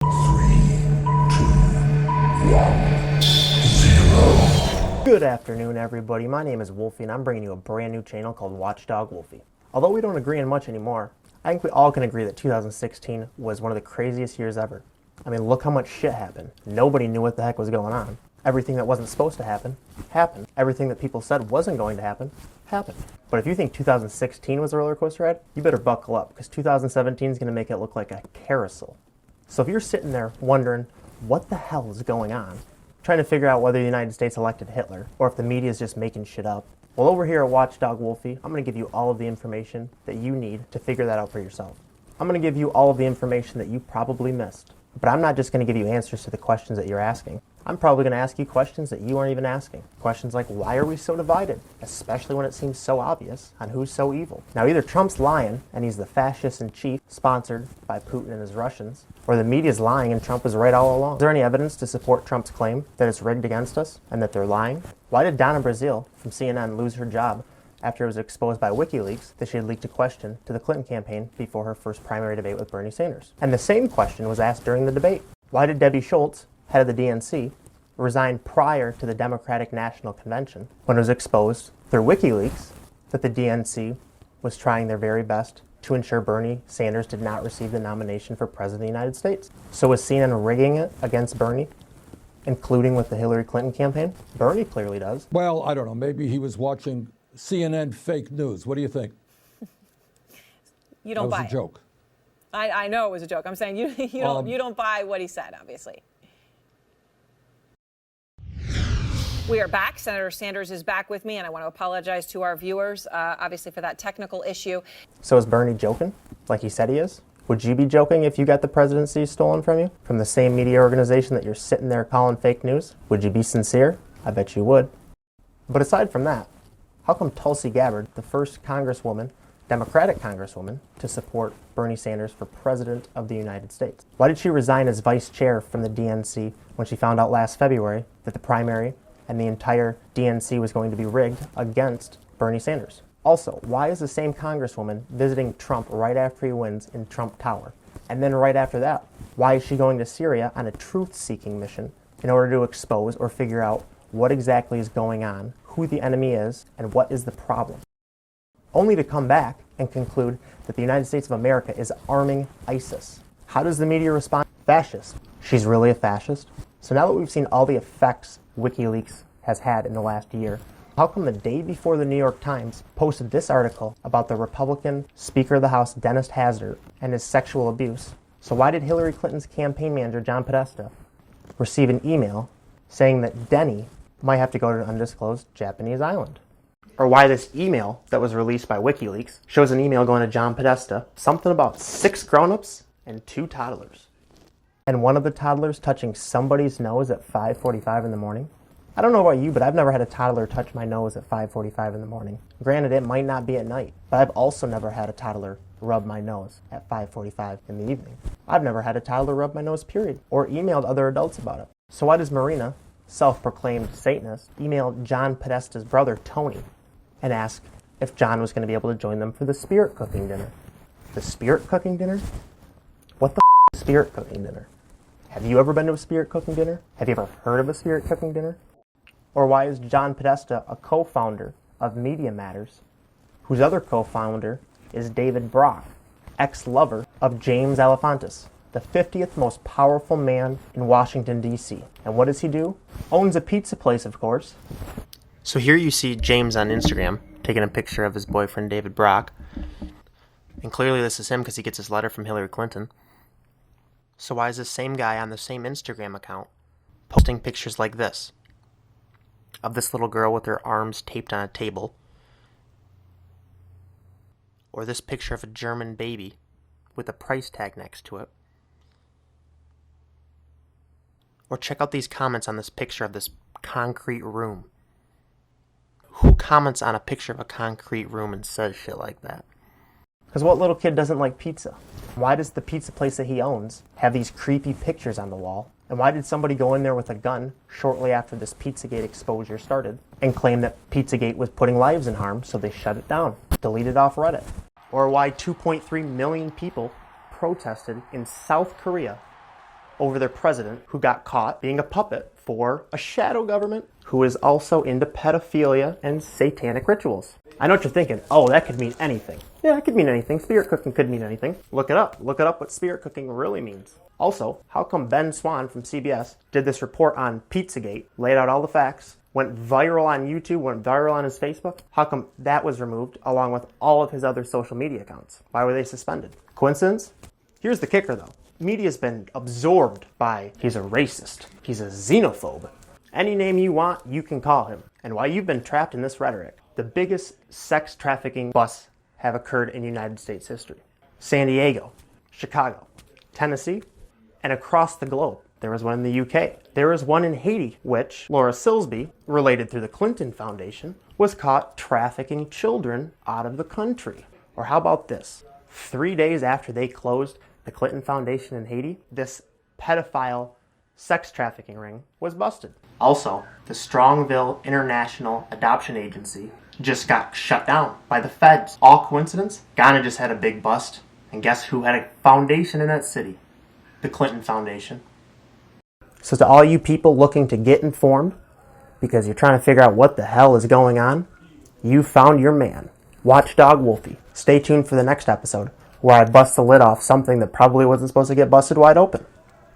Good afternoon, everybody. My name is Wolfie, and I'm bringing you a brand new channel called Watchdog Wolfie. Although we don't agree on much anymore, I think we all can agree that 2016 was one of the craziest years ever. I mean, look how much shit happened. Nobody knew what the heck was going on. Everything that wasn't supposed to happen, happened. Everything that people said wasn't going to happen, happened. But if you think 2016 was a roller coaster ride, you better buckle up, because 2017 is going to make it look like a carousel. So if you're sitting there wondering, what the hell is going on? Trying to figure out whether the United States elected Hitler, or if the media is just making shit up. Well, over here at Watchdog Wolfie, I'm going to give you all of the information that you need to figure that out for yourself. I'm going to give you all of the information that you probably missed. But I'm not just going to give you answers to the questions that you're asking. I'm probably going to ask you questions that you aren't even asking. Questions like, why are we so divided? Especially when it seems so obvious on who's so evil. Now, either Trump's lying, and he's the fascist in chief, sponsored by Putin and his Russians, or the media's lying and Trump was right all along. Is there any evidence to support Trump's claim that it's rigged against us and that they're lying? Why did Donna Brazile from CNN lose her job after it was exposed by WikiLeaks that she had leaked a question to the Clinton campaign before her first primary debate with Bernie Sanders? And the same question was asked during the debate. Why did Debbie Schultz, head of the DNC, resign prior to the Democratic National Convention when it was exposed through WikiLeaks that the DNC was trying their very best to ensure Bernie Sanders did not receive the nomination for President of the United States? So was CNN rigging it against Bernie, including with the Hillary Clinton campaign? Bernie clearly does. Well, I don't know. Maybe he was watching CNN fake news. What do you think? You don't buy it. That was a joke. I know it was a joke. I'm saying you don't buy what he said, obviously. We are back. Senator Sanders is back with me, and I want to apologize to our viewers, obviously, for that technical issue. So is Bernie joking, like he said he is? Would you be joking if you got the presidency stolen from you? From the same media organization that you're sitting there calling fake news? Would you be sincere? I bet you would. But aside from that, how come Tulsi Gabbard, the first congresswoman, Democratic congresswoman, to support Bernie Sanders for President of the United States? Why did she resign as vice chair from the DNC when she found out last February that the primary and the entire DNC was going to be rigged against Bernie Sanders? Also, why is the same congresswoman visiting Trump right after he wins in Trump Tower? And then right after that, why is she going to Syria on a truth-seeking mission in order to expose or figure out what exactly is going on, who the enemy is, and what is the problem? Only to come back and conclude that the United States of America is arming ISIS. How does the media respond? Fascist. She's really a fascist? So now that we've seen all the effects WikiLeaks has had in the last year, how come the day before the New York Times posted this article about the Republican Speaker of the House, Dennis Hazzard, and his sexual abuse? So why did Hillary Clinton's campaign manager, John Podesta, receive an email saying that Denny might have to go to an undisclosed Japanese island? Or why this email that was released by WikiLeaks shows an email going to John Podesta, something about 6 grown-ups and 2 toddlers. And one of the toddlers touching somebody's nose at 5:45 in the morning? I don't know about you, but I've never had a toddler touch my nose at 5:45 in the morning. Granted, it might not be at night, but I've also never had a toddler rub my nose at 5:45 in the evening. I've never had a toddler rub my nose, period, or emailed other adults about it. So why does Marina, self-proclaimed Satanist, email John Podesta's brother, Tony, and ask if John was going to be able to join them for the spirit cooking dinner? The spirit cooking dinner? What the is spirit cooking dinner? Have you ever been to a spirit cooking dinner? Have you ever heard of a spirit cooking dinner? Or why is John Podesta a co-founder of Media Matters, whose other co-founder is David Brock, ex-lover of James Alefantis, the 50th most powerful man in Washington, D.C.? And what does he do? Owns a pizza place, of course. So here you see James on Instagram taking a picture of his boyfriend David Brock. And clearly this is him because he gets his letter from Hillary Clinton. So why is this same guy on the same Instagram account posting pictures like this? Of this little girl with her arms taped on a table. Or this picture of a German baby with a price tag next to it. Or check out these comments on this picture of this concrete room. Who comments on a picture of a concrete room and says shit like that? Because what little kid doesn't like pizza? Why does the pizza place that he owns have these creepy pictures on the wall? And why did somebody go in there with a gun shortly after this Pizzagate exposure started and claim that Pizzagate was putting lives in harm, so they shut it down, deleted off Reddit? Or why 2.3 million people protested in South Korea over their president who got caught being a puppet for a shadow government who is also into pedophilia and satanic rituals. I know what you're thinking. Oh, that could mean anything. Yeah, it could mean anything. Spirit cooking could mean anything. Look it up. Look it up what spirit cooking really means. Also, how come Ben Swan from CBS did this report on Pizzagate, laid out all the facts, went viral on YouTube, went viral on his Facebook? How come that was removed along with all of his other social media accounts? Why were they suspended? Coincidence? Here's the kicker though. Media's been absorbed by he's a racist, he's a xenophobe. Any name you want, you can call him. And while you've been trapped in this rhetoric, the biggest sex trafficking busts have occurred in United States history. San Diego, Chicago, Tennessee, and across the globe. There was one in the UK. There was one in Haiti, which Laura Silsby, related through the Clinton Foundation, was caught trafficking children out of the country. Or how about this? 3 days after they closed the Clinton Foundation in Haiti, this pedophile sex trafficking ring was busted. Also, the Strongville International Adoption Agency just got shut down by the feds. All coincidence? Ghana just had a big bust. And guess who had a foundation in that city? The Clinton Foundation. So to all you people looking to get informed, because you're trying to figure out what the hell is going on, you found your man, Watchdog Wolfie. Stay tuned for the next episode, where I bust the lid off something that probably wasn't supposed to get busted wide open.